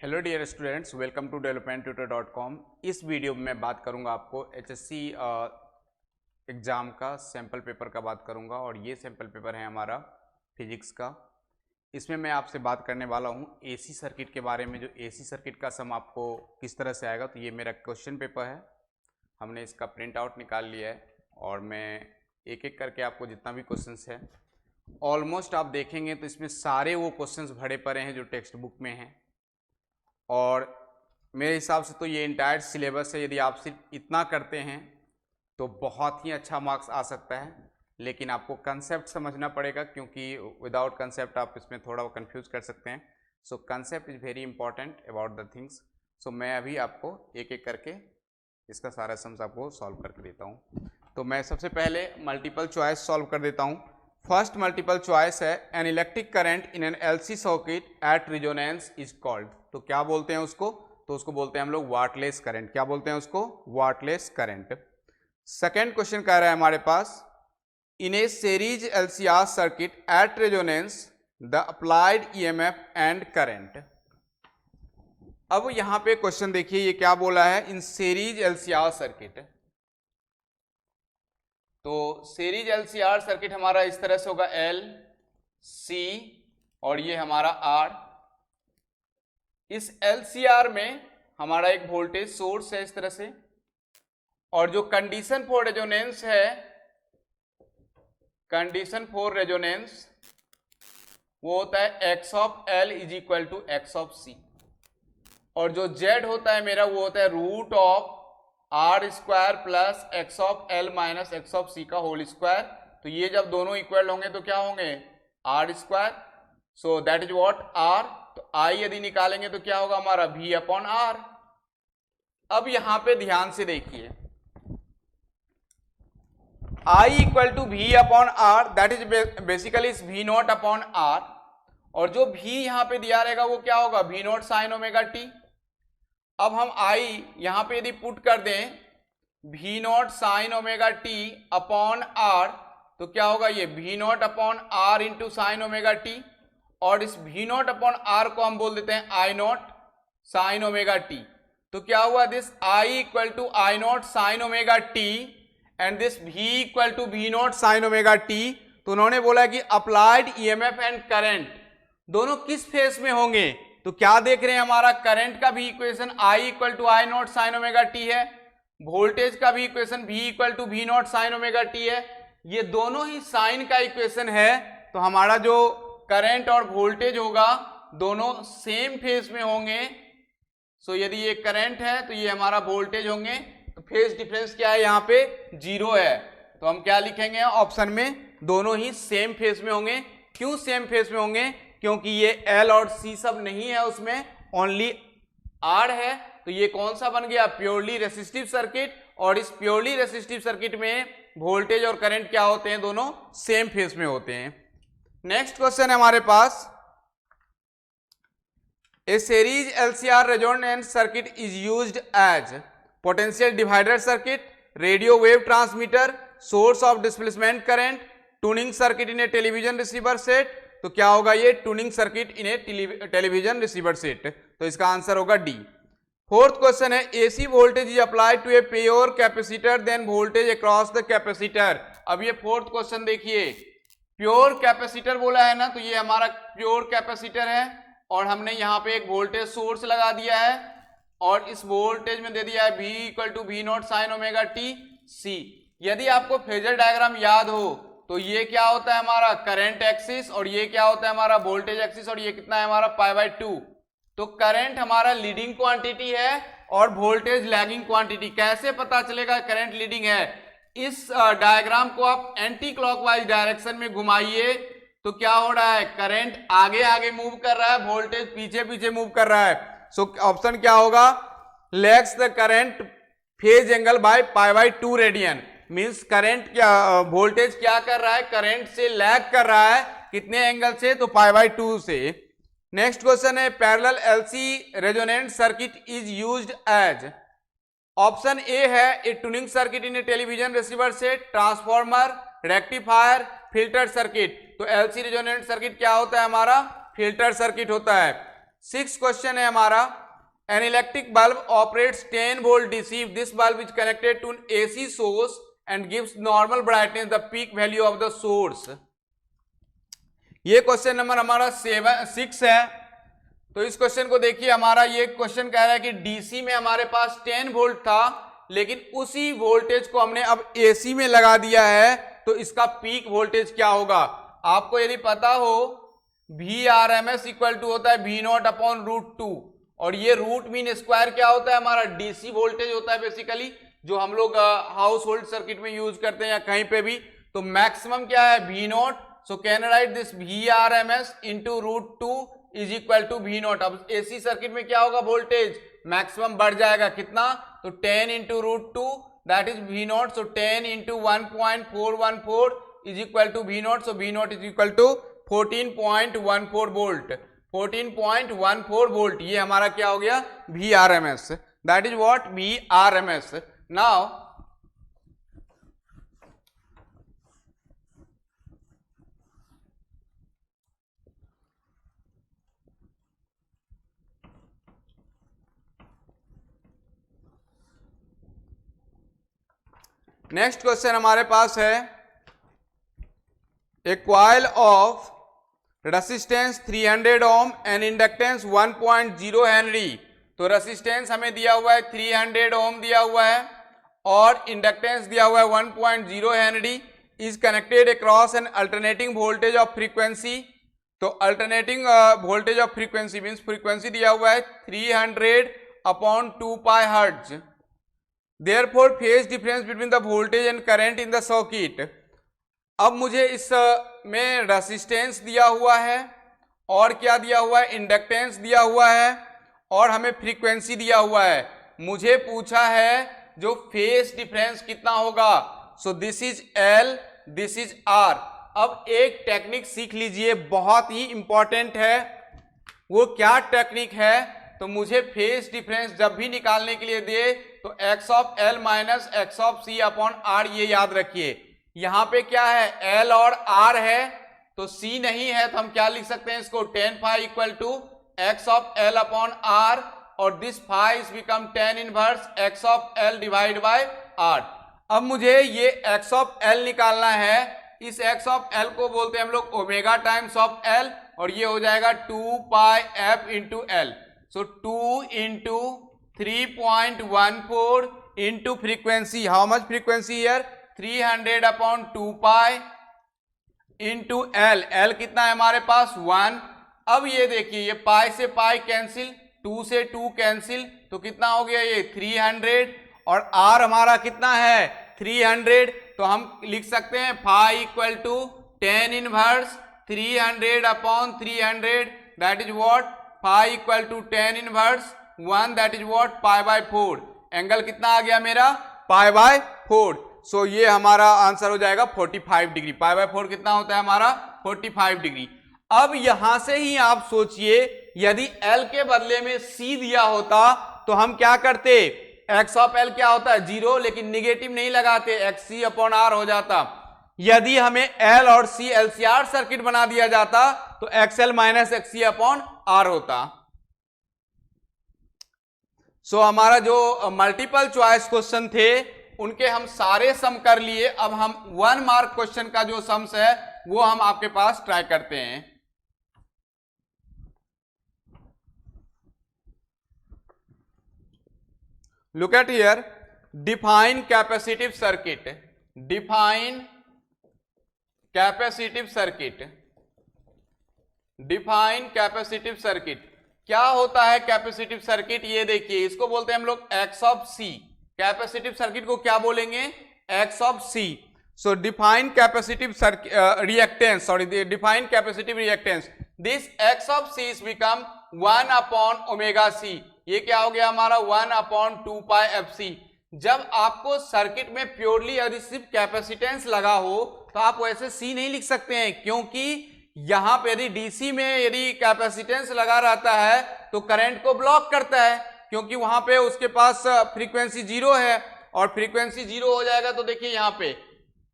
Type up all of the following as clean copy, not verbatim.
Hello dear students, welcome to developmenttutor.com। इस video में मैं बात करूंगा आपको एचएससी एग्ज़ाम का सैम्पल पेपर का बात करूंगा और ये सैम्पल पेपर है हमारा फिजिक्स का। इसमें मैं आपसे बात करने वाला हूं एसी सर्किट के बारे में। जो एसी सर्किट का सम आपको किस तरह से आएगा, तो ये मेरा क्वेश्चन पेपर है। हमने इसका प्रिंट आउट निकाल लिया है और मैं एक एक करके आपको जितना भी क्वेश्चंस है ऑलमोस्ट आप देखेंगे तो इसमें सारे वो क्वेश्चंस भरे पड़े हैं जो टेक्स्ट बुक में हैं। और मेरे हिसाब से तो ये इंटायर सिलेबस है। यदि आप सिर्फ इतना करते हैं तो बहुत ही अच्छा मार्क्स आ सकता है, लेकिन आपको कंसेप्ट समझना पड़ेगा, क्योंकि विदाउट कंसेप्ट आप इसमें थोड़ा कंफ्यूज कर सकते हैं। So concept is very important about the things. So मैं अभी आपको एक एक करके इसका सारा सम्स आपको सॉल्व करके देता हूँ। तो मैं सबसे पहले मल्टीपल चॉइस सॉल्व कर देता हूँ। फर्स्ट मल्टीपल चॉइस है an electric current in an LC circuit at resonance is called. तो क्या बोलते हैं उसको? तो उसको बोलते हैं हम लोग वाटलेस करंट। क्या बोलते हैं उसको? Wattless current. सेकेंड क्वेश्चन कह रहा है हमारे पास, in a series LCR circuit at resonance the applied EMF and current. अब यहां पे क्वेश्चन देखिए, ये क्या बोला है? In series LCR circuit. तो सीरीज एलसीआर सर्किट हमारा इस तरह से होगा, एल सी और ये हमारा आर। इस एलसीआर में हमारा एक वोल्टेज सोर्स है इस तरह से, और जो कंडीशन फॉर रेजोनेंस है, कंडीशन फॉर रेजोनेंस वो होता है X of L is equal to X of C, और जो जेड होता है मेरा वो होता है root of R square plus X of L minus X of C का होल स्क्वायर। तो ये जब दोनों इक्वल होंगे तो क्या होंगे? R square. So that is what R. तो आई यदि निकालेंगे तो क्या होगा हमारा? V upon R. अब यहां पे ध्यान से देखिए, I equal to V upon R, that is basically V not upon R, और जो भी यहां पे दिया रहेगा वो क्या होगा? V nought sine omega T. अब हम आई यहां पे यदि पुट कर दें V nought sine omega T upon R, तो क्या होगा? ये V not upon R into sine omega T, और इस वी नॉट अपॉन आर को हम बोल देते हैं I nought sine omega T. तो क्या हुआ? This I equal to I nought sine omega T and this V equal to V nought sine omega T. तो उन्होंने बोला कि अप्लाइड ईएमएफ एंड करंट दोनों किस फेज में होंगे? तो क्या देख रहे हैं, हमारा करंट का भी equation I equal to I nought sine omega T है, वोल्टेज का भी equation V equal to V nought sine omega T है। ये दोनों ही साइन का इक्वेशन है, तो हमारा जो करंट और वोल्टेज होगा दोनों सेम फेज में होंगे। सो यदि ये करंट है तो ये हमारा वोल्टेज होंगे, तो फेज डिफरेंस क्या है? यहाँ पे 0 है। तो हम क्या लिखेंगे ऑप्शन में? दोनों ही सेम फेज में होंगे। क्यों सेम फेज में होंगे? क्योंकि ये एल और सी सब नहीं है, उसमें ओनली आर है। तो ये कौन सा बन गया? Purely resistive circuit. और इस प्योरली रेसिस्टिव सर्किट में वोल्टेज और करंट क्या होते हैं? दोनों सेम फेज में होते हैं। नेक्स्ट क्वेश्चन है हमारे पास, a series LCR resonance circuit is used as potential divider circuit, radio wave transmitter, source of displacement current, tuning circuit in a television receiver set. तो क्या होगा? ये tuning circuit in a television receiver set. तो इसका answer होगा D. Fourth question है, AC voltage is applied to a pure capacitor then voltage across the capacitor. अब ये फोर्थ क्वेश्चन देखिए, प्योर कैपेसिटर बोला है ना, तो ये हमारा प्योर कैपेसिटर है, और हमने यहाँ पे एक वोल्टेज सोर्स लगा दिया है, और इस वोल्टेज में दे दिया है V equal to V nought sine omega T C. यदि आपको फेजर डायग्राम याद हो तो ये क्या होता है हमारा? करंट एक्सिस, और ये क्या होता है हमारा? वोल्टेज एक्सिस, और ये कितना है हमारा? π/2। तो करंट हमारा लीडिंग क्वांटिटी है और वोल्टेज लैगिंग क्वांटिटी। कैसे पता चलेगा करंट लीडिंग है? इस डायग्राम को आप एंटी क्लॉकवाइज डायरेक्शन में घुमाइए, तो क्या हो रहा है? करंट आगे आगे मूव कर रहा है, वोल्टेज पीछे पीछे मूव कर रहा है। सो ऑप्शन क्या होगा? Lags the current phase angle by π/2 radian. Means current क्या, वोल्टेज क्या कर रहा है? करंट से लैग कर रहा है। कितने एंगल से? तो π/2 से। नेक्स्ट क्वेश्चन है, parallel LC resonant circuit is used as. Option A है a tuning circuit in a television receiver set, transformer, rectifier, filter circuit. तो एलसी रेजोनेंट सर्किट क्या होता है हमारा? फिल्टर सर्किट होता है। 6 क्वेश्चन है हमारा, an electric bulb operates 10 volt DC, this bulb is connected to an AC source and gives normal brightness the peak value of the source. ये क्वेश्चन नंबर हमारा 6 है। तो इस क्वेश्चन को देखिए, हमारा ये क्वेश्चन कह रहा है कि डीसी में हमारे पास 10 वोल्ट था, लेकिन उसी वोल्टेज को हमने अब एसी में लगा दिया है, तो इसका पीक वोल्टेज क्या होगा। आपको यदि पता हो V R M S equal to होता है वी नॉट अपॉन √2, और ये रूट मीन स्क्वायर क्या होता है, हमारा डीसी वोल्टेज होता है बेसिकली, जो हम लोग हाउस होल्ड सर्किट में यूज करते हैं या कहीं पे भी। तो मैक्सिमम क्या है V not, so can write this V R M S into √2 is equal to V nought. अब एसी सर्किट में क्या होगा, वोल्टेज मैक्सिमम बढ़ जाएगा कितना, तो 10 into √2 that is V not, so 10 into 1.414 is equal to V not, so V naught is equal to 14.14 volt, 14.14 volt. ये हमारा क्या हो गया, V R M S, that is what V R M S. Now next question हमारे पास है, a coil of resistance 300 ohm and inductance 1.0 henry. तो resistance हमें दिया हुआ है 300 ओम दिया हुआ है और इंडक्टेंस दिया हुआ है 1.0 henry, is connected across an alternating voltage of frequency. तो alternating voltage of frequency means frequency दिया हुआ है 300/2 pi hertz. Therefore phase difference between the voltage and current in the circuit। अब मुझे इस में रेसिस्टेंस दिया हुआ है और क्या दिया हुआ है, इंडक्टेंस दिया हुआ है और हमें फ्रीक्वेंसी दिया हुआ है। मुझे पूछा है जो फेज डिफरेंस कितना होगा, सो this is L, this is R। अब एक टेक्निक सीख लीजिए, बहुत ही इंपॉर्टेंट है। वो क्या टेक्निक है, तो मुझे फेज डिफरेंस जब भी निकालने के लिए दे तो x of L minus x of C upon R, ये याद रखिए। यहां पे क्या है, L और R है, तो C नहीं है, तो हम क्या लिख सकते हैं इसको, tan phi equal to x of L upon R, और this phi is become tan inverse x of L divide by R। अब मुझे ये x ऑफ L निकालना है, इस x ऑफ L को बोलते हैं हम लोग ओमेगा टाइम्स ऑफ L, और ये हो जाएगा 2 पाई f into L। So 2 into 3.14 into frequency, how much frequency here, 300/2 pi into L। L कितना है हमारे पास 1। अब ये देखिए, ये पाई से पाई कैंसिल, 2 से 2 कैंसिल, तो कितना हो गया ये 300, और R हमारा कितना है 300, तो हम लिख सकते हैं phi equal to tan inverse 300/300, that is what phi equal to tan inverse 1, that is what π/4। Angle कितना आ गया मेरा, π/4। सो ये हमारा आंसर हो जाएगा 45 डिग्री। π/4 कितना होता है हमारा, 45 डिग्री। अब यहां से ही आप सोचिए, यदि L के बदले में C दिया होता तो हम क्या करते, x ऑफ L क्या होता है 0, लेकिन निगेटिव नहीं लगाते, XC/R हो जाता। यदि हमें L और C LCR सर्किट बना दिया जाता तो XL माइनस XC/R होता। सो हमारा जो मल्टीपल चॉइस क्वेश्चन थे उनके हम सारे सम कर लिए। अब हम 1 मार्क क्वेश्चन का जो सम्स है वो हम आपके पास ट्राई करते हैं। Look at here, define capacitive circuit, define capacitive circuit, define capacitive circuit. क्या होता है कैपेसिटिव सर्किट, ये देखिए, इसको बोलते हैं हम लोग X of C. Capacitive circuit को क्या बोलेंगे, X of C. So define capacitive reactance, sorry define capacitive reactance, this X of C is become 1/ω_c। ये क्या हो गया हमारा 1/2 पाई FC। जब आपको सर्किट में प्योरली यदि सिर्फ कैपेसिटेंस लगा हो तो आप वैसे C नहीं लिख सकते हैं, क्योंकि यहां पे यदि डीसी में यदि कैपेसिटेंस लगा रहता है तो करंट को ब्लॉक करता है, क्योंकि वहां पे उसके पास फ्रीक्वेंसी 0 है, और फ्रीक्वेंसी 0 हो जाएगा तो देखिए यहां पे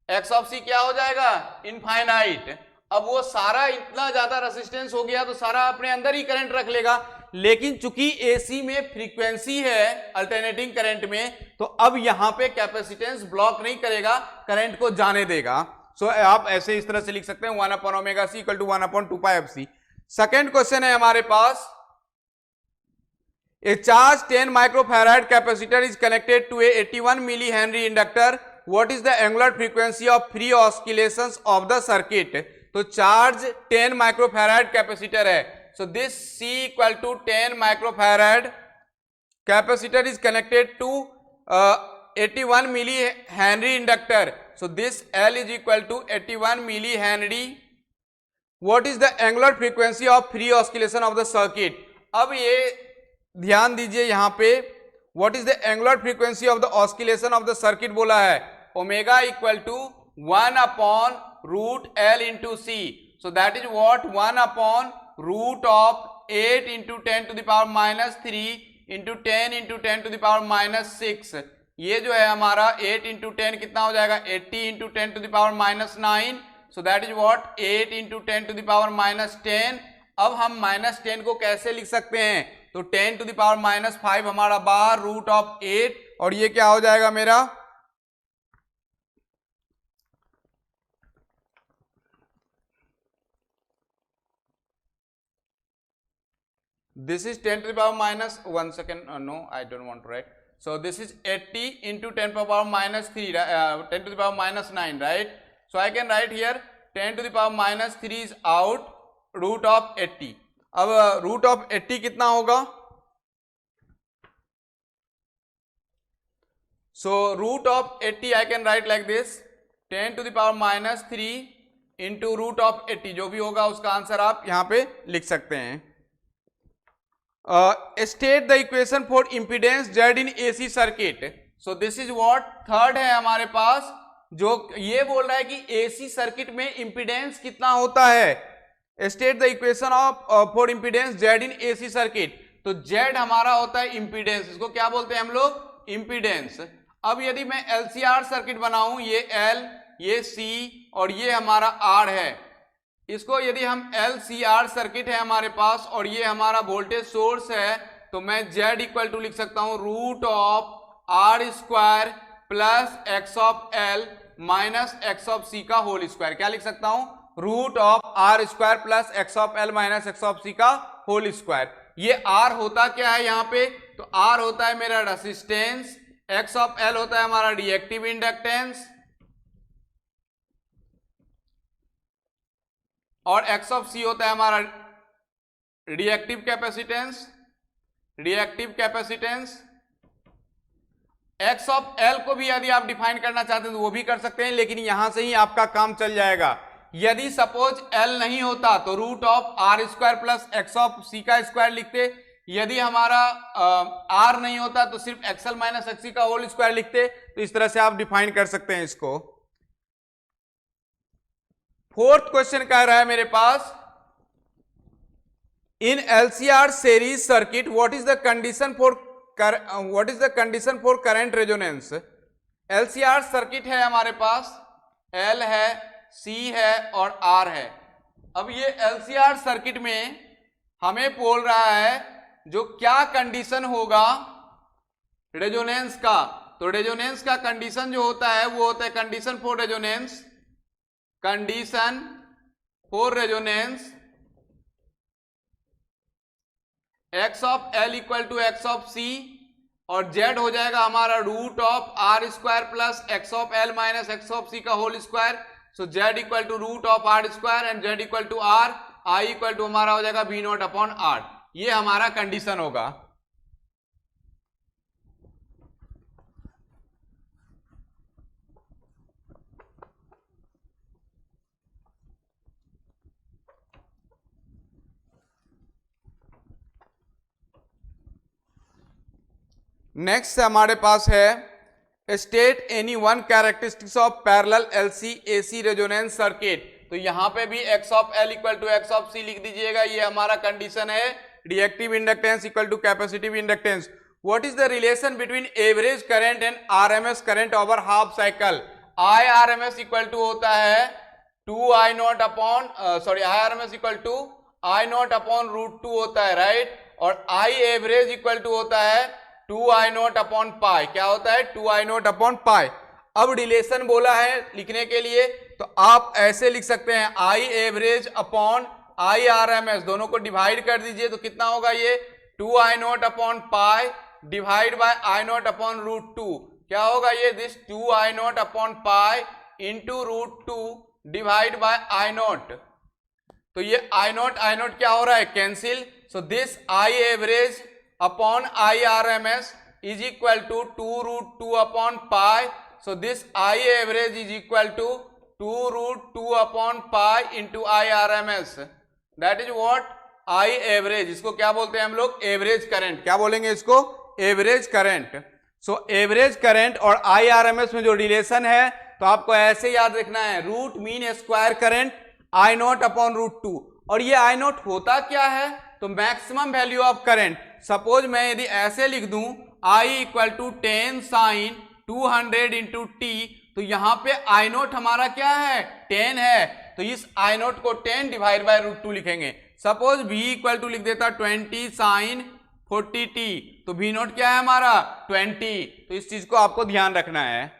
एक्स ऑफ सी क्या हो जाएगा, इनफाइनाइट। अब वो सारा इतना ज्यादा रेसिस्टेंस हो गया तो सारा अपने अंदर ही करंट रख लेगा, लेकिन चूंकि एसी में फ्रीक्वेंसी है अल्टरनेटिंग करंट में, तो अब यहां पे कैपेसिटेंस ब्लॉक नहीं करेगा, करंट को जाने देगा। सो आप ऐसे इस तरह से लिख सकते हैं 1/ωc equal to 1/2πfc। Second question है हमारे पास, a charged 10 microfarad capacitor is connected to a 81 millihenry inductor. What is the angular frequency of free oscillations of the circuit? तो चार्ज 10 माइक्रोफैराड कैपेसिटर है, so this C equal to 10 microfarad capacitor is connected to 81 millihenry inductor, so this L is equal to 81 millihenry. What is the angular frequency of free oscillation of the circuit? अब ये ध्यान दीजिए यहां पे, what is the angular frequency of the oscillation of the circuit बोला है, omega equal to 1/√L into C, so that is what 1/√8 into 10⁻³ into 10 into 10⁻⁻6। ये जो है हमारा 8 इंटू 10 कितना हो जाएगा, 80 into 10⁻⁹, so that is what 8 into 10⁻10। अब हम -10 को कैसे लिख सकते हैं, तो 10⁻⁵ हमारा बाहर √8, और ये क्या हो जाएगा मेरा, this is 10⁻1 second, no I don't want to write, so this is 80 into 10⁻³ 10⁻9, right? So I can write here 10⁻³ is out √80। अब √80 कितना होगा, so √80 I can write like this 10⁻³ into √80, जो भी होगा उसका आंसर आप यहां पे लिख सकते हैं। State the equation for impedance Z in AC circuit, so this is what third है हमारे पास, जो ये बोल रहा है कि एसी सर्किट में इंपीडेंस कितना होता है। State the equation of for impedance Z in AC circuit, तो जेड हमारा होता है इंपीडेंस, इसको क्या बोलते हैं हम लोग, इंपीडेंस। अब यदि मैं एलसीआर सर्किट बनाऊं, ये एल, ये सी और ये हमारा आर है, इसको यदि हम एलसीआर सर्किट है हमारे पास और ये हमारा वोल्टेज सोर्स है, तो मैं जेड इक्वल टू लिख सकता हूं √R² plus x of L minus x of C का होल स्क्वायर। क्या लिख सकता हूं, √R² plus x of L minus x of C का होल स्क्वायर। ये R होता क्या है यहाँ पे, तो R होता है मेरा रेसिस्टेंस, x ऑफ एल होता है हमारा रिएक्टिव इंडक्टेंस, और x ऑफ सी होता है हमारा reactive capacitance. x of L को भी यदि आप डिफाइन करना चाहते हैं तो वो भी कर सकते हैं, लेकिन यहां से ही आपका काम चल जाएगा। यदि सपोज एल नहीं होता तो √R² plus x of C का स्क्वायर लिखते, यदि हमारा R नहीं होता तो सिर्फ XL माइनस XC का होल स्क्वायर लिखते। तो इस तरह से आप डिफाइन कर सकते हैं इसको। फोर्थ क्वेश्चन कह रहा है मेरे पास, in LCR series circuit what is the condition for current resonance. LCR circuit है हमारे पास, एल है, सी है और आर है। अब ये एलसीआर सर्किट में हमें बोल रहा है जो क्या कंडीशन होगा रेजोनेंस का, तो रेजोनेंस का कंडीशन जो होता है वो होता है condition for resonance, x of L equal to x of C, और z हो जाएगा हमारा √R² plus x of L minus x of C का whole square. So z equal to √R² and z equal to R, I equal to हमारा हो जाएगा V0/R। ये हमारा कंडीशन होगा। नेक्स्ट हमारे पास है state any one characteristics of parallel LC AC resonance circuit. तो यहां पे भी x of L equal to x of C लिख दीजिएगा। ये हमारा कंडीशन है reactive inductance equal to capacitive inductance. What is the relation between average current and RMS current over half cycle. I RMS equal to होता है 2I0 upon I RMS equal to I0 upon √2 होता है, right. और I average equal to होता है 2I0 upon पाई। क्या होता है? 2I0 अपॉन पाई। अब रिलेशन बोला है लिखने के लिए, तो आप ऐसे लिख सकते हैं I average upon I R M S, दोनों को डिवाइड कर दीजिए तो कितना होगा ये 2I0 upon pi divide by I0 upon root 2। क्या होगा ये? This 2I0 upon pi into root 2 divide by I0। तो ये I0 क्या हो रहा है? Cancel. So this I average upon I R M S is equal to 2 root 2 upon pi. So this I average is equal to 2 root 2 upon pi into I R M S. That is what? I average. इसको क्या बोलते हैं हम लोग? Average current. क्या बोलेंगे इसको? Average current. So average current और आई आर एम एस में जो रिलेशन है तो आपको ऐसे याद रखना है, root mean square current I0 upon root 2। और ये I0 होता क्या है? तो maximum value of current. Suppose मैं यदि ऐसे लिख दूं I equal to 10 sine 200 into T, तो यहां पे I0 हमारा क्या है? 10 है। तो इस I0 को 10 डिवाइड बाय रूट 2 लिखेंगे। सपोज V इक्वल टू लिख देता 20 साइन 40 टी, तो V0 क्या है हमारा? 20। तो इस चीज को आपको ध्यान रखना है।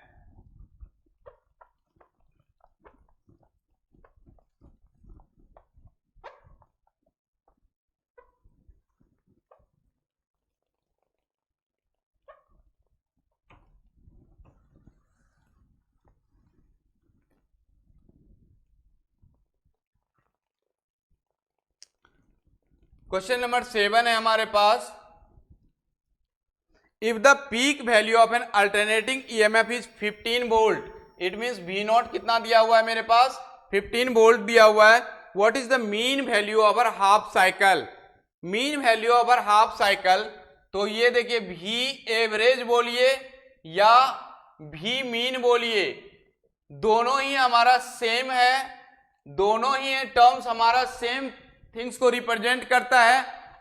क्वेश्चन नंबर 7 है हमारे पास। If the peak value of an alternating EMF is 15 volt, it means V0 कितना दिया हुआ है मेरे पास? 15 वोल्ट दिया हुआ है। What is the mean value over half cycle? Mean value over half cycle, तो ये देखिए V एवरेज बोलिए या V मीन बोलिए, दोनों ही हमारा सेम है, दोनों ही टर्म्स हमारा सेम थिंग्स को रिप्रेजेंट करता है।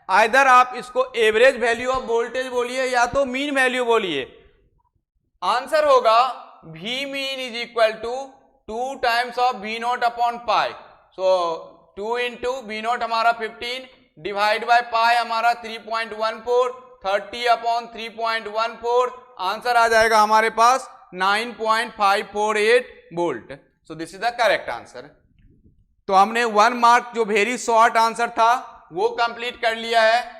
आइदर आप इसको एवरेज वैल्यू ऑफ वोल्टेज बोलिए या तो मीन वैल्यू बोलिए। आंसर होगा V mean is equal to 2 times of V0 upon pi. So 2 into V0 हमारा 15 डिवाइड बाय पाई हमारा 3.14, 30 अपॉन 3.14। आंसर आ जाएगा हमारे पास 9.548 volt. So this is the correct answer. तो हमने 1 मार्क जो वेरी शॉर्ट आंसर था वो कंप्लीट कर लिया है।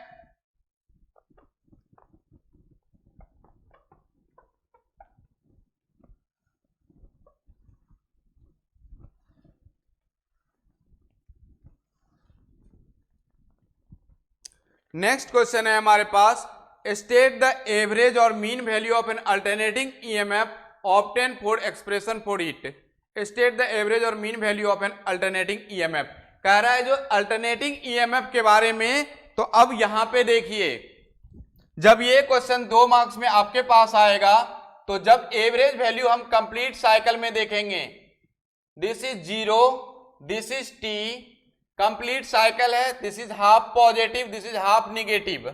नेक्स्ट क्वेश्चन है हमारे पास, स्टेट द एवरेज और mean value of an alternating EMF obtain for expression for it. State the average और mean value of an alternating EMF कह रहा है जो अल्टरनेटिंग ईएमएफ के बारे में। तो अब यहां पे देखिए, जब ये क्वेश्चन 2 मार्क्स में आपके पास आएगा तो जब एवरेज वैल्यू हम कंप्लीट साइकिल में देखेंगे, this is 0, this is T, complete cycle है, this is half positive, this is half negative.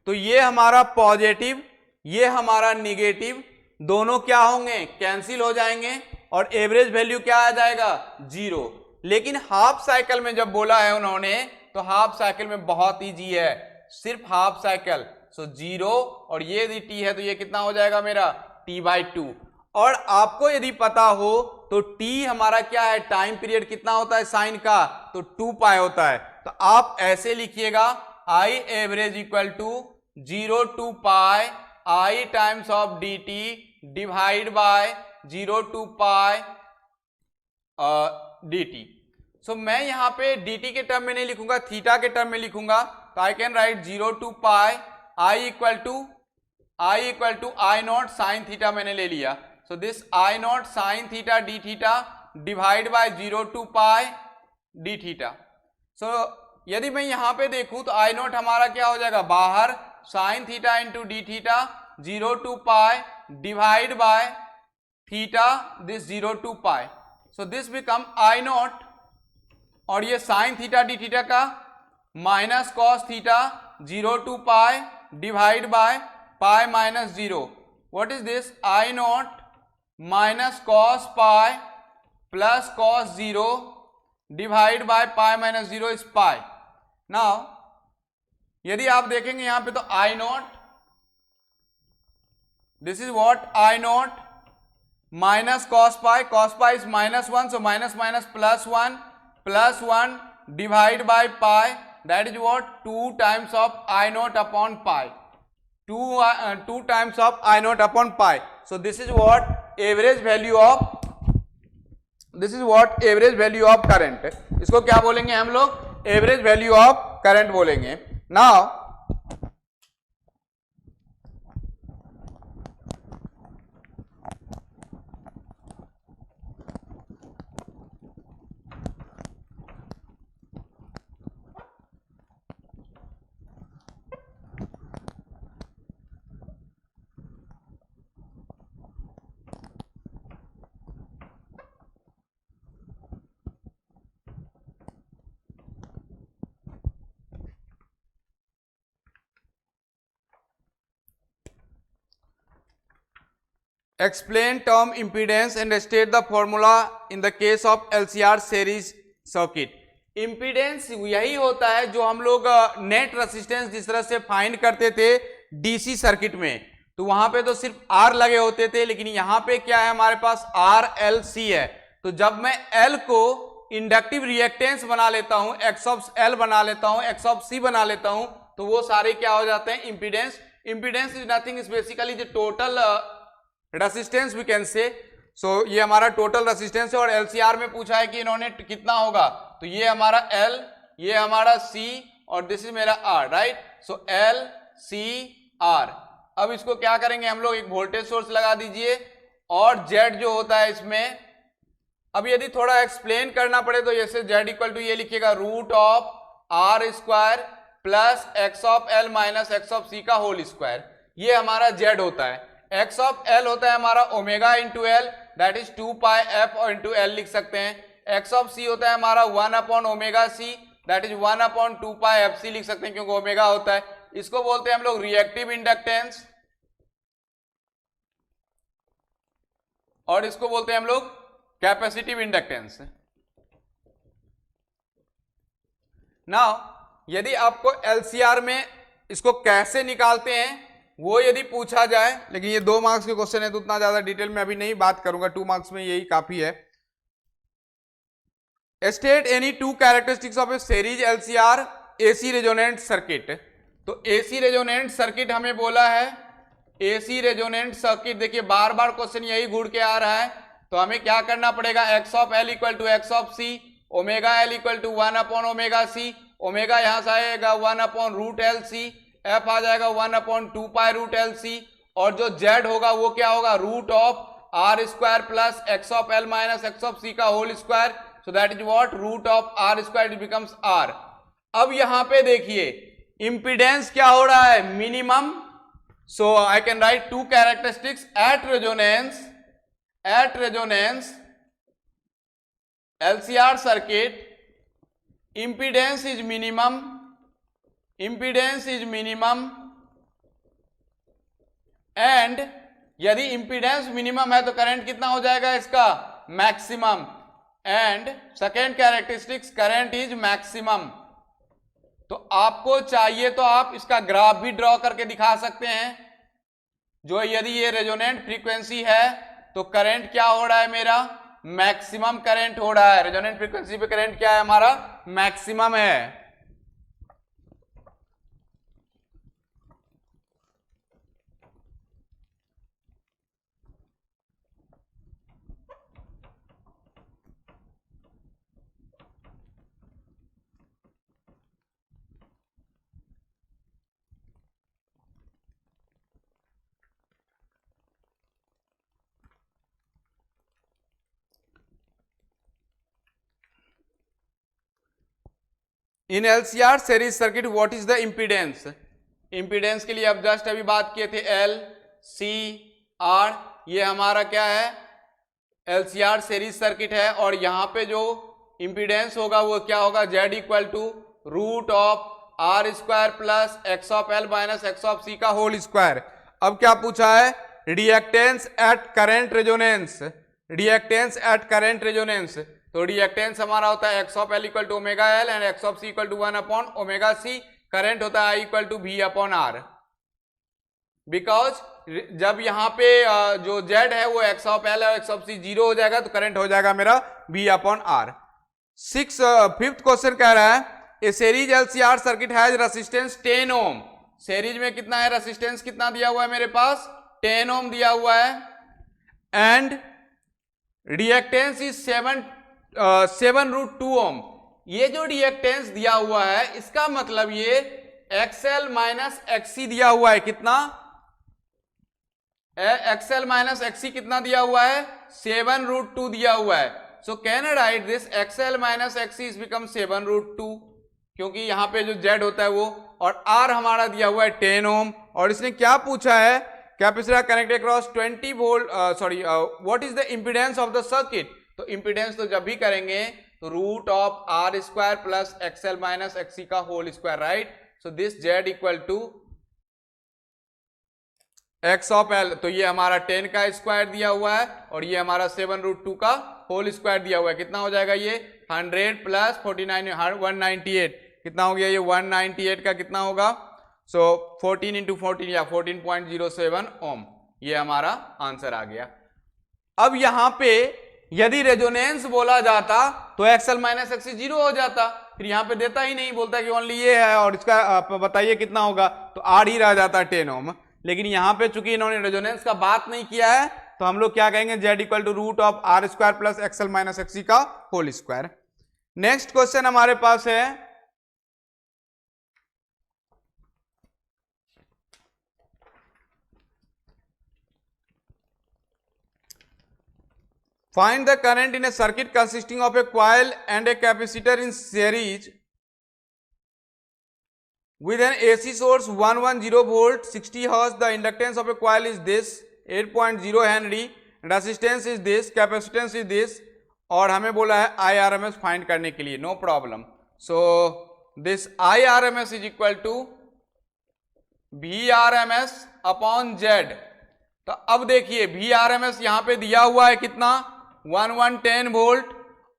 तो ये हमारा पॉजिटिव, ये हमारा निगेटिव, दोनों क्या होंगे? कैंसिल हो जाएंगे और एवरेज वैल्यू क्या आ जाएगा? 0। लेकिन हाफ साइकिल में जब बोला है उन्होंने, तो हाफ साइकिल में बहुत इजी है, सिर्फ हाफ साइकिल। सो 0 और ये यदि टी है तो ये कितना हो जाएगा मेरा? T/2। और आपको यदि पता हो तो t हमारा क्या है? टाइम पीरियड कितना होता है साइन का? तो 2 पाई होता है। तो आप ऐसे लिखिएगा I average equal to 0 to pi I times of dt divide by 0 to pi dt। So मैं यहां पे dt के टर्म में नहीं लिखूंगा, थीटा के टर्म में लिखूंगा। तो I can write 0 to pi I equal to I0 sine theta मैंने ले लिया। So this I0 sine theta D theta divide by 0 to pi D theta. So यदि मैं यहां पे देखूं तो I0 हमारा क्या हो जाएगा? बाहर sine theta into D theta 0 to pi divide by theta this 0 to pi. So this become I0 और ये साइन थीटा डी थीटा का minus cos theta 0 to pi divide by pi minus 0। What is this? I0 minus cos pi plus cos 0 divide by pi minus 0 is pi. Now यदि आप देखेंगे यहां पे तो आई not, this is what I not minus cos pi is -1, so minus minus plus one divide by pi, that is what 2 times of I not upon pi, 2 times of I not upon pi. So this is what average value of, this is what average value of current. इसको क्या बोलेंगे हम लोग? Average value of current बोलेंगे. Now explain term impedance and state the formula in the case of LCR series circuit. Impedance यही होता है जो हम लोग नेट रेसिस्टेंस जिस तरह से फाइंड करते थे डीसी सर्किट में, तो वहां पे तो सिर्फ आर लगे होते थे, लेकिन यहां पे क्या है हमारे पास आर एल सी है. तो जब मैं एल को इंडक्टिव रिएक्टेंस बना लेता हूं, एक्स ऑफ एल बना लेता हूं, एक्स ऑफ सी बना लेता हूं, तो वो सारे क्या हो जाते हैं? Impedance. Impedance is nothing, is basically the total resistance we can say. So ये हमारा टोटल रेसिस्टेंस है, और एलसीआर में पूछा है कि इन्होंने कितना होगा, तो ये हमारा एल, ये हमारा सी, और दिस इज मेरा R, right. So L C R. अब इसको क्या करेंगे हम लोग? एक वोल्टेज सोर्स लगा दीजिए, और जेड जो होता है इसमें, अब यदि थोड़ा एक्सप्लेन करना पड़े तो जैसे जेड इक्वल टू ये लिखिएगा root of R square plus X of L minus X of C का होल स्क्वायर. ये हमारा जेड होता है. एक्स ऑफ एल होता है हमारा omega into L, that is 2 pi F और इंटू एल लिख सकते हैं. एक्स ऑफ सी होता है हमारा 1 upon omega C, that is 1 upon 2 pi F C लिख सकते हैं, क्योंकि ओमेगा होता है. इसको बोलते हैं हम लोग रिएक्टिव इंडक्टेंस, और इसको बोलते हैं हम लोग कैपेसिटिव इंडक्टेंस. नाउ यदि आपको एलसीआर में इसको कैसे निकालते हैं वो यदि पूछा जाए, लेकिन ये 2 मार्क्स के क्वेश्चन है तो उतना ज्यादा डिटेल में अभी नहीं बात करूंगा, 2 मार्क्स में यही काफी है. State any 2 characteristics of A series LCR AC resonant circuit. तो एसी रेजोनेंट सर्किट हमें बोला है, एसी रेजोनेंट सर्किट. देखिए बार बार क्वेश्चन यही घूर के आ रहा है, तो हमें क्या करना पड़ेगा? X of L equal to X of C, omega L equal to 1 upon omega C, omega यहां से आएगा 1 upon root L C, F आ जाएगा 1 upon 2 pi root L C, और जो जेड होगा वो क्या होगा? Root of R square plus X of L minus X of C का whole square. So that is what root of R square, it becomes R. अब यहां पे देखिए इंपीडेंस क्या हो रहा है? Minimum. So I can write 2 characteristics at resonance LCR circuit, impedance is minimum, and यदि इंपीडेंस मिनिमम है तो करंट कितना हो जाएगा इसका? Maximum. And second characteristics, current is maximum. तो आपको चाहिए तो आप इसका ग्राफ भी ड्रॉ करके दिखा सकते हैं. जो यदि ये रेजोनेंट फ्रीक्वेंसी है तो करंट क्या हो रहा है मेरा? मैक्सिमम करंट हो रहा है. रेजोनेंट फ्रीक्वेंसी पे करंट क्या है हमारा? मैक्सिमम है. In LCR series circuit what is the impedance? Impedance के लिए अब जस्ट अभी बात किए थे एल सी आर. ये हमारा क्या है? एलसीआर सीरीज सर्किट है, और यहां पे जो इंपीडेंस होगा वो क्या होगा? Z equal to root of R square plus X of L minus X of C का होल स्क्वायर. अब क्या पूछा है? Reactance at current resonance. Reactance at current resonance, तो रिएक्टेंस हमारा होता है X of L equal to omega L and X of C equal to 1 upon omega C. Current होता है I equal to V upon R, because जब यहाँ पे जो Z है वो x ऑफ L और x ऑफ C 0 हो जाएगा तो करंट हो जाएगा मेरा V upon R। Fifth question कह रहा है a series LCR circuit has resistance 10 ohm. Series में कितना है रेसिस्टेंस, कितना दिया हुआ है मेरे पास 10 ओम दिया हुआ है, एंड रिएक्टेंस इज 7√2 ओम। ये जो रिएक्टेंस दिया हुआ है इसका मतलब ये XL माइनस XC दिया हुआ है, कितना XL माइनस XC कितना दिया हुआ है 7√2 दिया हुआ है। So can I right this XL minus XC is become 7√2, क्योंकि यहां पे जो Z होता है वो, और R हमारा दिया हुआ है 10 ओम, और इसने क्या पूछा है capacitor connect across 20 volt, what is the impedance of the circuit. तो इंपीडेंस तो जब भी करेंगे तो root of R square plus XL minus XC का whole square, right. So this Z equal to x of L, तो ये हमारा 10 का स्क्वायर दिया हुआ है और ये हमारा 7√2 का होल स्क्वायर दिया हुआ है, कितना हो जाएगा ये 100 प्लस 49 198, कितना हो गया ये 198 का कितना होगा, सो 14 इंटू 14 या 14.07 ओम, ये हमारा आंसर आ गया। अब यहां पे यदि रेजोनेंस बोला जाता तो XL माइनस XC 0 हो जाता, फिर यहां पे देता ही नहीं, बोलता कि ओनली ये है और इसका बताइए कितना होगा, तो R ही रह जाता 10 ओम। लेकिन यहां पे चूंकि इन्होंने रेजोनेंस का बात नहीं किया है तो हम लोग क्या कहेंगे Z equal to root of R square plus XL minus XC का होल स्क्वायर। नेक्स्ट क्वेश्चन हमारे पास है find the current in a circuit consisting of a coil and a capacitor in series with an AC source 110 volt 60 hertz. The inductance of a coil is this 8.0 Henry, resistance is this, capacitance is this, और हमें बोला है IRMS find करने के लिए, no problem. So this IRMS is equal to VRMS upon Z। तो अब देखिए VRMS यहां पे दिया हुआ है कितना 1110 वोल्ट,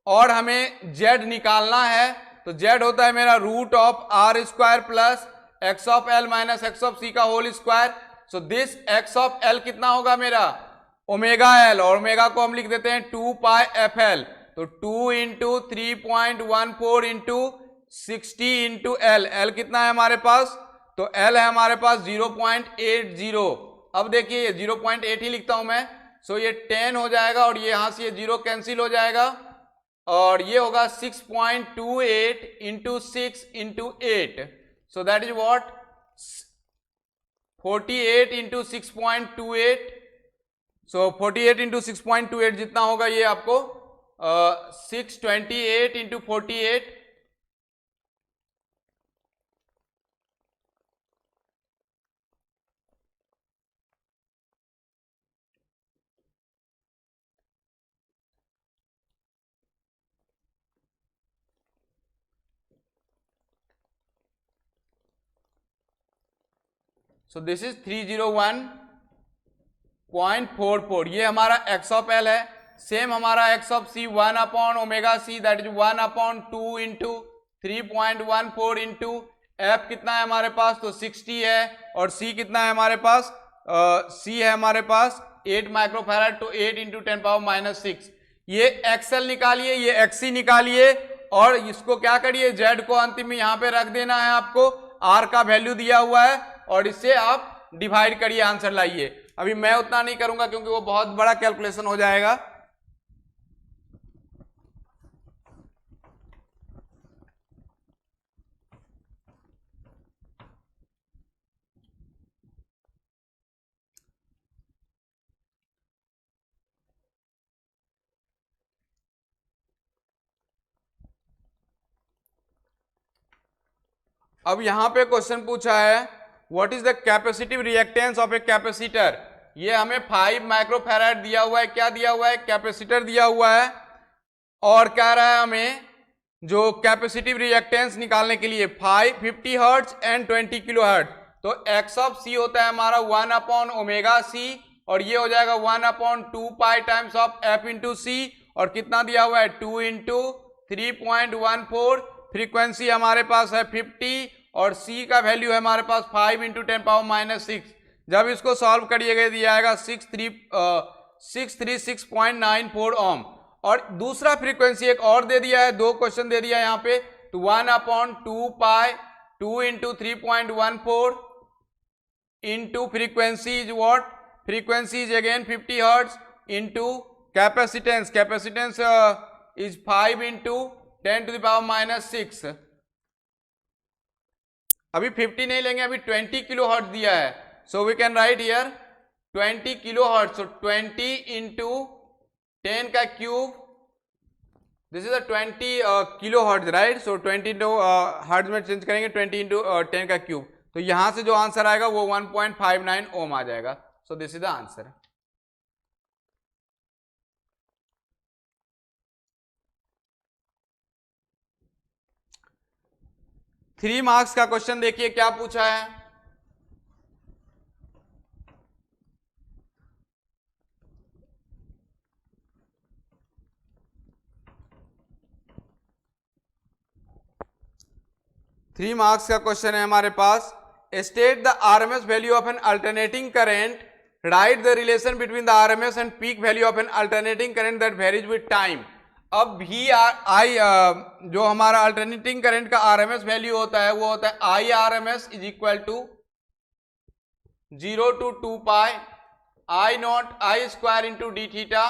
और हमें Z निकालना है, तो Z होता है मेरा root of R square plus x of L minus x of C का whole square. So this x of L कितना होगा मेरा ओमेगा L, और ओमेगा को हम लिख देते हैं 2 पाई FL, तो 2 इंटू 3.14 इंटू 60 इंटू L कितना है हमारे पास, तो L है हमारे पास 0.80। अब देखिए ये 0.8 ही लिखता हूं मैं, सो ये 10 हो जाएगा और ये यहां से ये 0 कैंसिल हो जाएगा, और ये होगा 6.28 into 6 into 8, so that is what 48 into 6.28, so 48 into 6.28 जितना होगा ये आपको 628 इंटू 48, सो दिस इज 301.44, ये हमारा x ऑफ L है। सेम हमारा x of C 1 upon omega C, that is 1 upon 2 into 3.14 into F कितना है हमारे पास, तो 60 है, और C कितना है हमारे पास, C है हमारे पास 8 माइक्रोफैराड, तो 8 इंटू 10 पावर माइनस 6। ये XL निकालिए, ये XC निकालिए, और इसको क्या करिए Z को अंतिम में यहां पे रख देना है आपको, R का वैल्यू दिया हुआ है, और इससे आप डिवाइड करिए, आंसर लाइए। अभी मैं उतना नहीं करूंगा क्योंकि वो बहुत बड़ा कैलकुलेशन हो जाएगा। अब यहां पे क्वेश्चन पूछा है what is the capacitive reactance of a capacitor. ये हमें 5 माइक्रोफैराड दिया हुआ है, क्या दिया हुआ है कैपेसिटर दिया हुआ है, और कह रहा है हमें जो कैपेसिटिव रिएक्टेंस निकालने के लिए 50 हर्ट्ज एंड 20 किलो हर्ट्ज। तो x ऑफ C होता है हमारा 1 अपॉन ओमेगा C, और ये हो जाएगा 1 upon 2 pi times of F into C, और कितना दिया हुआ है 2 इंटू 3.14, फ्रीक्वेंसी हमारे पास है 50, और C का वैल्यू है हमारे पास 5 × 10⁻⁻6। जब इसको सॉल्व करिएगा दिया आएगा 636.94 ओम। और दूसरा फ्रीक्वेंसी एक और दे दिया है, 2 क्वेश्चन दे दिया है यहाँ पे, तो 1/2π 2 × 3.14 into frequency is what? Frequency is again 50 hertz into capacitance. Capacitance is 5 × 10⁻⁻6। अभी 50 नहीं लेंगे, अभी 20 किलो हर्ट्ज दिया है। So we can write here 20 kilo hertz. So 20 × 10 का cube, this is a 20 kilo hertz, right. So 20 hertz में change करेंगे, 20 × 10 का क्यूब, तो यहां से जो आंसर आएगा वो 1.59 ओम आ जाएगा। So this is the answer. Three marks का क्वेश्चन देखिए क्या पूछा है। थ्री मार्क्स का क्वेश्चन है हमारे पास। State the RMS value of an alternating current, right the relation between the RMS and peak value of an alternating current that varies with time. अब भी आई जो हमारा अल्टरनेटिंग करंट का RMS value होता है वो होता है I R M S is equal to 0 to 2π I naught I square into D theta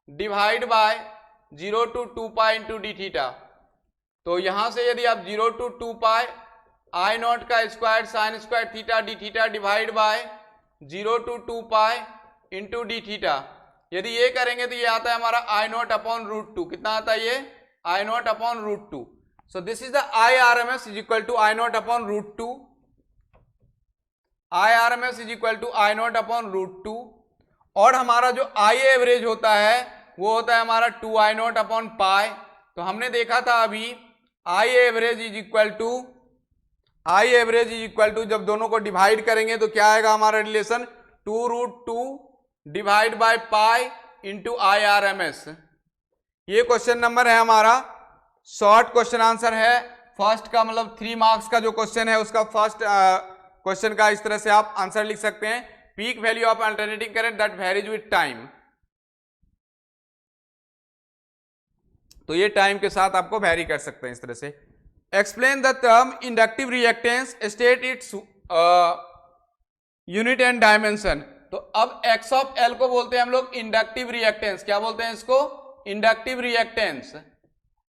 divide by 0 to 2π into D theta. तो यहां से यदि आप 0 to 2π I नॉट का square sine square theta D theta divide by 0 to 2π into D theta, यदि ये करेंगे तो ये आता है हमारा I नॉट अपॉन √2। कितना आता है ये? I nought upon √2। So this is the I R M S is equal to I nought upon √2। I R M S is equal to I nought upon √2। और हमारा जो आई एवरेज होता है वो होता है हमारा 2I नॉट अपॉन पाई। तो हमने देखा था अभी I average is equal to जब दोनों को डिवाइड करेंगे तो क्या आएगा हमारा relation? 2√2 divide by pi into I R M S. ये क्वेश्चन नंबर है हमारा, शॉर्ट क्वेश्चन आंसर है फर्स्ट का, मतलब 3 मार्क्स का जो क्वेश्चन है उसका फर्स्ट क्वेश्चन का इस तरह से आप आंसर लिख सकते हैं। Peak value of alternating current that varies with time. तो ये टाइम के साथ आपको वेरी कर सकते हैं इस तरह से। Explain the term inductive reactance, state its unit and dimension. तो अब एक्स ऑफ एल को बोलते हैं हम लोग इंडक्टिव रिएक्टेंस। क्या बोलते हैं इसको? Inductive reactance.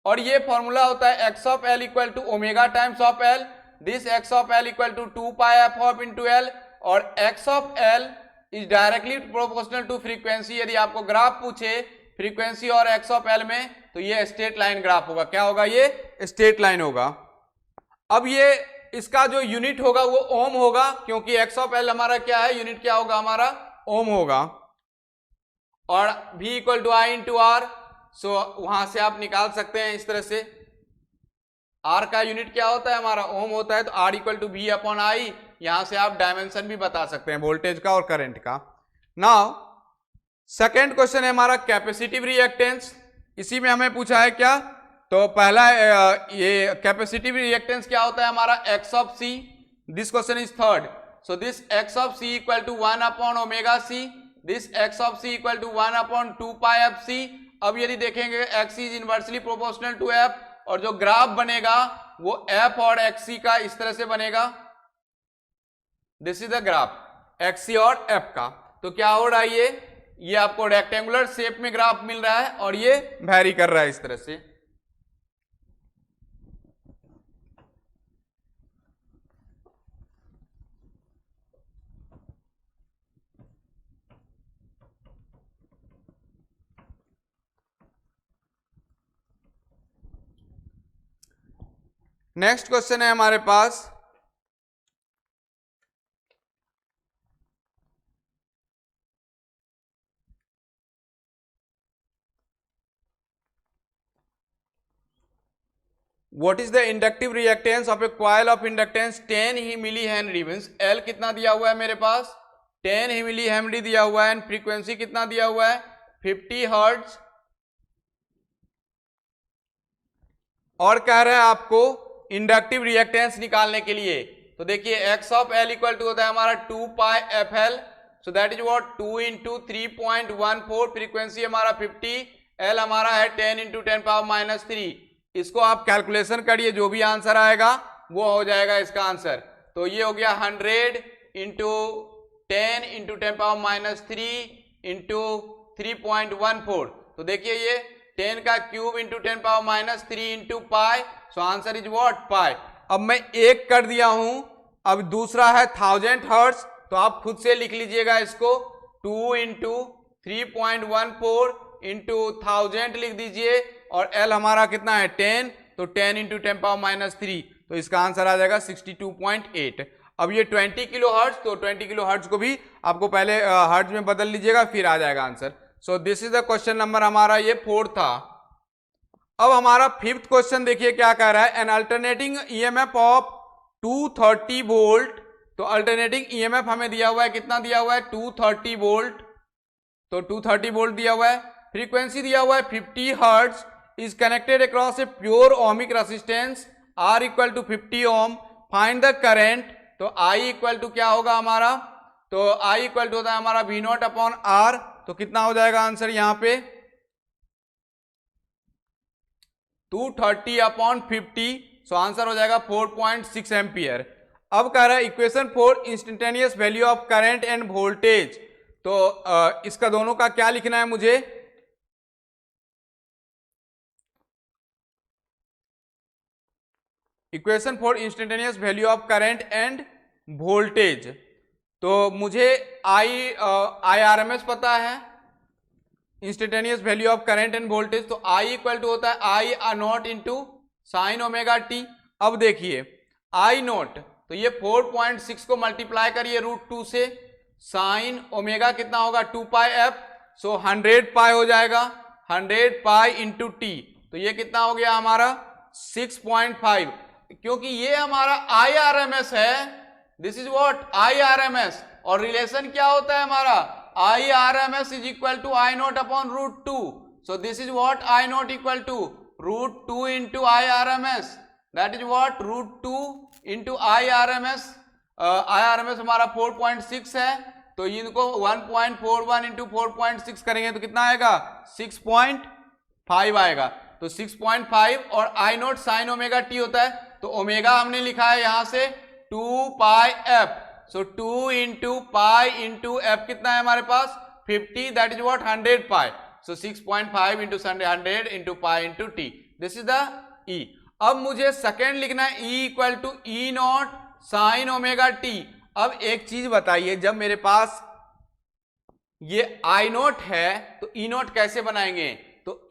और ये फॉर्मूला होता है X of L equal to omega times of L, this X of L equal to 2π F of into L. और X of L is directly proportional to frequency. यदि आपको ग्राफ पूछे frequency और X of L में तो ये straight line graph होगा। क्या होगा? ये स्ट्रेट लाइन होगा। अब ये इसका जो यूनिट होगा वो ओम होगा, क्योंकि एक्स ऑफ एल हमारा क्या है? यूनिट क्या होगा हमारा? ओम होगा। और v equal to I into R, so वहां से आप निकाल सकते हैं इस तरह से। r का यूनिट क्या होता है हमारा? ओम होता है, तो r equal to v upon I. यहां से आप डायमेंशन भी बता सकते हैं वोल्टेज का और करंट का। नाउ सेकेंड क्वेश्चन है हमारा कैपेसिटिव रिएक्टेंस। इसी में हमें पूछा है क्या? तो पहला ये कैपेसिटिव रिएक्टेंस क्या होता है हमारा? X of C. This question is third. So this X of C equal to 1 upon omega C, this X of C equal to 1 upon 2π F C. अब यदि देखेंगे X is inversely proportional to F, और जो graph बनेगा वो F और XC का इस तरह से बनेगा। This is the graph XC और एफ का। तो क्या हो रहा है? ये आपको रेक्टेंगुलर शेप में ग्राफ मिल रहा है और ये वैरी कर रहा है इस तरह से। नेक्स्ट क्वेश्चन है हमारे पास, What is the inductive reactance of a coil of inductance 10 millihenry? Means L कितना दिया हुआ है मेरे पास? 10 millihenry दिया हुआ है। एंड फ्रीक्वेंसी कितना दिया हुआ है? 50 हर्ट्ज। और कह रहे हैं आपको इंडक्टिव रिएक्टेंस निकालने के लिए। तो देखिए X of L equal to होता है हमारा 2 pi F L, so that is what 2 into 3.14, frequency हमारा 50, एल हमारा है 10 इंटू 10⁻³ इसको आप कैलकुलेशन करिए, जो भी आंसर आएगा वो हो जाएगा इसका आंसर। तो ये हो गया 100 इंटू 10 इंटू 10⁻³ इंटू 3.14। तो देखिए ये 10 का cube into 10⁻³ into pi, so answer is what pi. अब मैं एक कर दिया हूं, अब दूसरा है 1000 हर्ट्ज, तो आप खुद से लिख लीजिएगा इसको 2 इंटू 3.14 इंटू 1000 लिख दीजिए, और एल हमारा कितना है 10, तो 10 इंटू 10⁻³, तो इसका आंसर आ जाएगा 62.8। अब ये 20 किलो हर्ट्ज, तो 20 किलो हर्ट्ज को भी आपको पहले हर्ट्ज में बदल लीजिएगा, फिर आ जाएगा answer. So this is the question number हमारा ये 4 था। अब हमारा 5th क्वेश्चन देखिए क्या कह रहा है, N alternating EMF of 230 volt. तो अल्टरनेटिंग ईएमएफ हमें दिया हुआ है, कितना दिया हुआ है 230 वोल्ट, तो 230 वोल्ट दिया हुआ है, फ्रीक्वेंसी दिया हुआ है 50 hertz, is connected across a pure ohmic resistance R equal to 50 ohm, find the current. तो आई इक्वल टू क्या होगा हमारा, तो आई इक्वल टू होता है हमारा V नॉट अपॉन आर, तो कितना हो जाएगा आंसर यहाँ पे 230 अपॉन 50, सो आंसर हो जाएगा 4.6 एम्पियर। अब कह रहा है equation 4 instantaneous value of current end voltage. तो इसका दोनों का क्या लिखना है मुझे, equation 4 instantaneous value of current end voltage. तो मुझे IRMS पता है, instantaneous value of current end voltage, तो I इक्वल टू होता है I nought into sine omega T. अब देखिए I नॉट, तो ये 4.6 को मल्टीप्लाई करिए √2 से, साइन ओमेगा कितना होगा 2 पाई एफ, सो 100 पाई हो जाएगा, 100 पाई इंटू टी, तो ये कितना हो गया हमारा 6.5। क्योंकि ये हमारा IRMS है, दिस इज व्हाट IRMS, और रिलेशन क्या होता है हमारा IRMS is equal to I nought upon √2, so this is what I not equal to √2 into IRMS, that is what √2 into IRMS। IRMS हमारा 4.6 है, तो इनको 1.41 इंटू 4.6 करेंगे तो कितना आएगा 6.5 आएगा, तो 6.5, और I not sine omega T होता है, तो ओमेगा हमने लिखा है यहां से 2 pi F, so 2 into pi into F कितना है हमारे पास 50, that is what 100 pi, so 6.5 into 100 into pi into T, this is the E। अब मुझे सेकेंड लिखना है E equal to E not sine omega T. अब एक चीज बताइए, जब मेरे पास ये I नॉट है तो E नॉट कैसे बनाएंगे, तो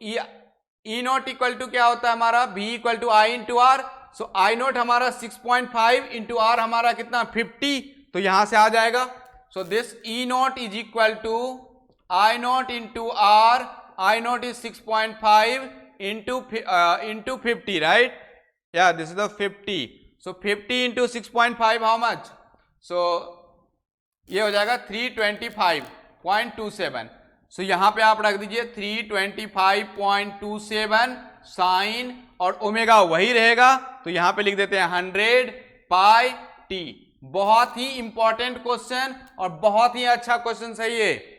E नॉट इक्वल टू क्या होता है हमारा V equal to I into R, so I nought हमारा 6.5 इंटू आर हमारा कितना 50, तो यहां से आ जाएगा, so this E nought is equal to I nought into R, I nought is 6.5 into 50, right? Yeah, this is the 50. So 50 into 6.5 how much? So ये हो जाएगा 325.27. So यहाँ पे आप रख दीजिए 325.27 साइन, और ओमेगा वही रहेगा, तो यहाँ पे लिख देते हैं 100 पाई टी। बहुत ही इंपॉर्टेंट क्वेश्चन और बहुत ही अच्छा क्वेश्चन है ये।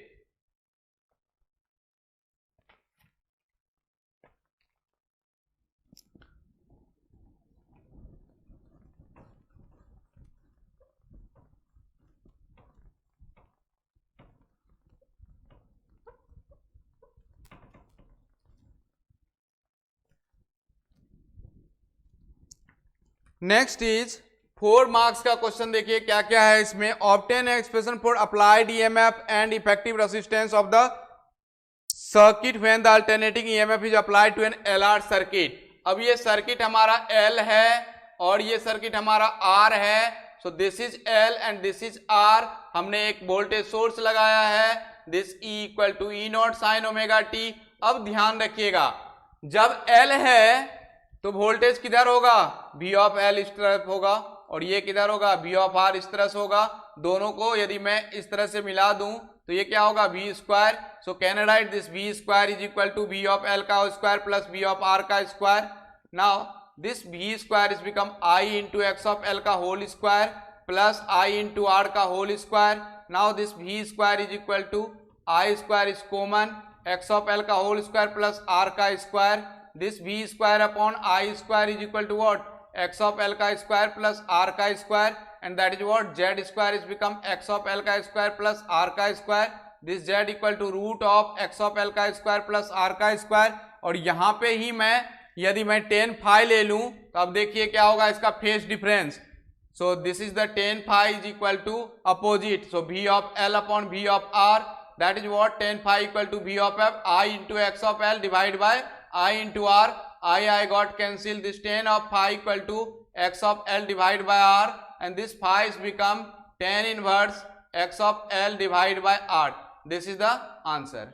नेक्स्ट इज 4 मार्क्स का क्वेश्चन, देखिए क्या क्या है इसमें। Obtain expression for applied EMF and effective resistance of the circuit when the alternating EMF is applied to an LR circuit. अब ये सर्किट हमारा एल है और ये सर्किट हमारा आर है, so this is L and this is R. हमने एक वोल्टेज सोर्स लगाया है, this E equal to E nought sine omega T. अब ध्यान रखिएगा, जब एल है तो वोल्टेज किधर होगा V ऑफ L इस तरफ होगा, और ये किधर होगा V ऑफ R इस तरह से होगा। दोनों को यदि मैं इस तरह से मिला दूं तो ये क्या होगा V square. So can write this V square is equal to V of L का square plus V of R का square. Now this v square is become I into x of L का whole square plus I into R का whole square. Now this v square is equal to I square is common, x of L का whole square plus R का square. This v square upon I square is equal to what? X of L का square plus R का square, and that is what? Z square is become x of L का square plus R का square. This z equal to root of x of L का square plus R का square. और यहाँ पे ही मैं यदि मैं tan phi ले लूं तो अब देखिए क्या होगा इसका phase difference. So this is the tan phi is equal to opposite. So v of L upon v of R, that is what? Tan phi equal to v of F I into x of L divided by I into R. I got cancelled. This tan of phi equal to x of L divided by R, and this phi is become tan inverse x of L divided by R. This is the answer.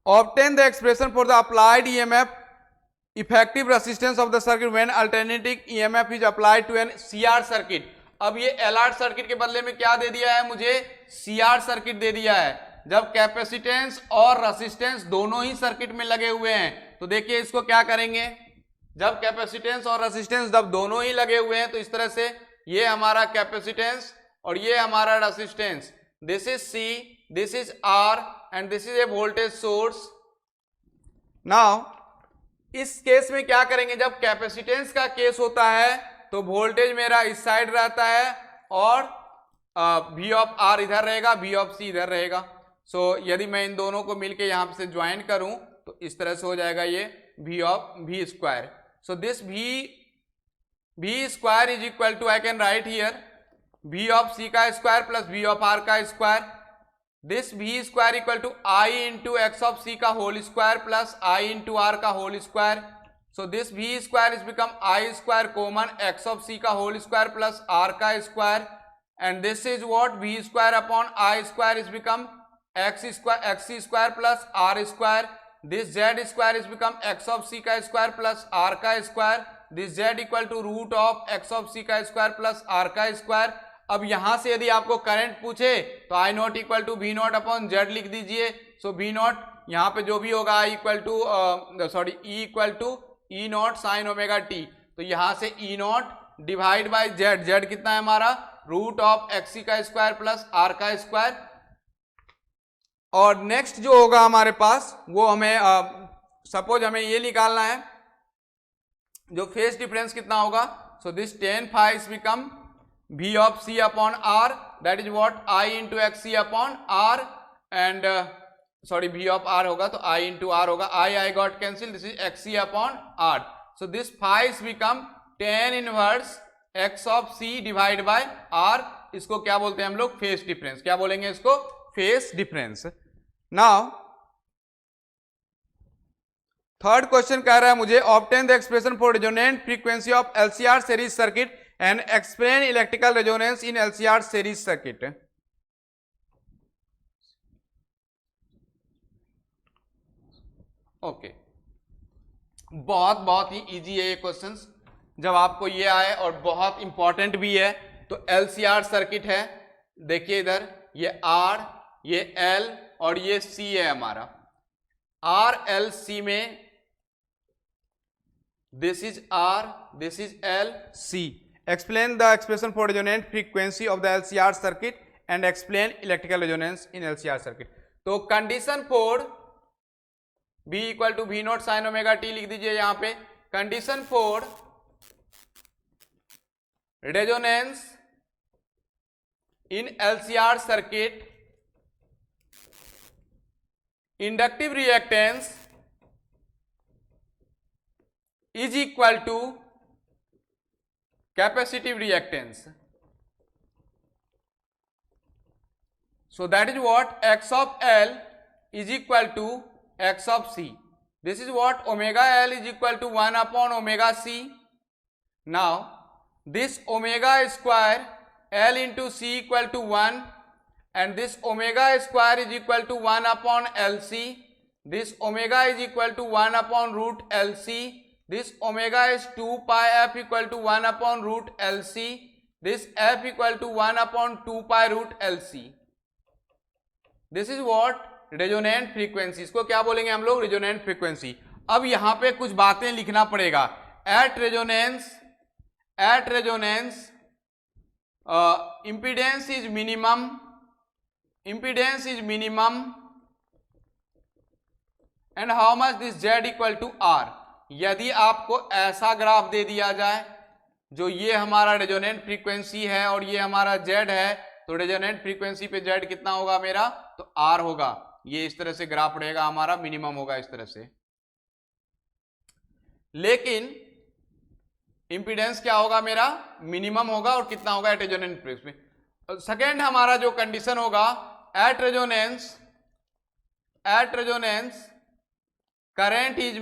Obtain the expression for the applied EMF, effective resistance of the circuit when alternating EMF is applied to an CR circuit. अब ये LR circuit के बदले में क्या दे दिया है मुझे? CR circuit दे दिया है. जब कैपेसिटेंस और रेसिस्टेंस दोनों ही सर्किट में लगे हुए हैं तो देखिए इसको क्या करेंगे. जब कैपेसिटेंस और रेसिस्टेंस जब दोनों ही लगे हुए हैं तो इस तरह से ये हमारा कैपेसिटेंस और ये हमारा resistance. This is C, this is R and this is a voltage source. Now इस केस में क्या करेंगे? जब कैपेसिटेंस का केस होता है तो वोल्टेज मेरा इस साइड रहता है और V ऑफ R इधर रहेगा, V ऑफ C इधर रहेगा. सो यदि मैं इन दोनों को मिलके यहाँ से ज्वाइन करूं तो इस तरह से हो जाएगा ये V of V square. So this V square is equal to, I can write here V of C का square plus V of R का square. This V square equal to I into X of C का whole square plus I into R का whole square. So this V square is become I square common X of C का whole square plus R का square, and this is what? V square upon I square is become x square plus R square. This Z square is become x of C का square plus R का square. This Z equal to root of x of C का square plus R का square. अब यहां से यदि आपको current पूछे तो I not equal to V not upon Z लिख दीजिए. सो V नॉट यहाँ पे जो भी होगा I equal to E equal to E not sine omega T. तो यहां से E not divide by Z. Z कितना है हमारा? रूट ऑफ XC का स्क्वायर प्लस R का स्क्वायर. और नेक्स्ट जो होगा हमारे पास वो हमें सपोज हमें ये निकालना है जो फेस डिफरेंस कितना होगा. So this tan phi is become V of C upon R, that is what? I into XC upon R, and V of R होगा तो I into R होगा. I got cancelled. This is XC upon R. So this phi is become tan inverse X of C divided by R. इसको क्या बोलते हैं हम लोग? Phase difference. क्या बोलेंगे इसको? Phase difference. Now third question कह रहा है मुझे obtain the expression for resonant frequency of LCR series circuit and explain electrical resonance in LCR series circuit. Okay, बहुत ही इजी है ये क्वेश्चंस. जब आपको ये आए और बहुत इंपॉर्टेंट भी है तो LCR सर्किट है. देखिए इधर ये R, ये L और ये C है हमारा. R L C में this is R, this is L C. Explain the expression for resonant frequency of the LCR circuit and explain electrical resonance in LCR circuit. तो condition for V equal to V not sine omega t लिख दीजिए यहां पे. Condition for resonance in LCR circuit, inductive reactance is equal to capacitive reactance. So that is what? X of L is equal to X of C. This is what? Omega L is equal to 1 upon omega C. Now this omega square L into C equal to 1, and this omega square is equal to 1 upon LC. This omega is equal to 1 upon root LC. This omega is 2 pi f equal to 1 upon root LC. This f equal to 1 upon 2 pi root LC. This is what resonant frequency, इसको क्या बोलेंगे हम लोग, resonant frequency. अब यहां पे कुछ बातें लिखना पड़ेगा। At resonance impedance is minimum and how much this Z equal to R। यदि आपको ऐसा ग्राफ दे दिया जाए जो ये हमारा रेजोनेंट फ्रीक्वेंसी है और ये हमारा Z है, तो रेजोनेंट फ्रीक्वेंसी पे Z कितना होगा मेरा, तो R होगा। ये इस तरह से ग्राफ रहेगा हमारा, मिनिमम होगा इस तरह से। लेकिन इंपीडेंस क्या होगा मेरा, मिनिमम होगा, और कितना होगा, एट रेजोनेंट फ्रीक्वेंसी। सेकेंड हमारा जो कंडीशन होगा, at resonance current is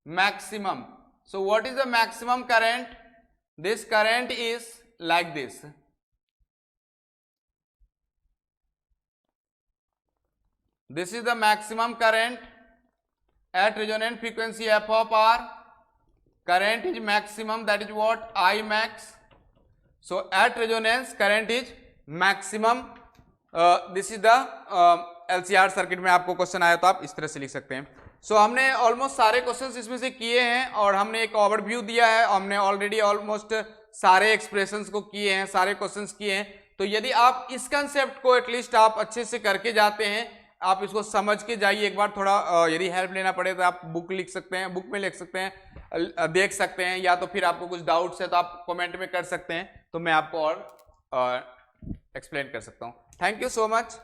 maximum। So what is the maximum current? This current is like this। This is the maximum current at resonant frequency f of R। Current is maximum, that is what, I max। So at resonance current is maximum। This is the LCR circuit में आपको question आया तो आप इस तरह से लिख सकते हैं। सो हमने ऑलमोस्ट सारे क्वेश्चंस इसमें से किए हैं और हमने एक ओवरव्यू दिया है। हमने ऑलरेडी ऑलमोस्ट सारे एक्सप्रेशंस को किए हैं, सारे क्वेश्चंस किए हैं। तो यदि आप इस कंसेप्ट को एटलीस्ट आप अच्छे से करके जाते हैं, आप इसको समझ के जाइए एक बार, थोड़ा यदि हेल्प लेना पड़े तो आप बुक लिख सकते हैं, बुक में लिख सकते हैं, देख सकते हैं, या तो फिर आपको कुछ डाउट्स है तो आप कमेंट में कर सकते हैं, तो मैं आपको और एक्सप्लेन कर सकता हूँ। Thank you so much.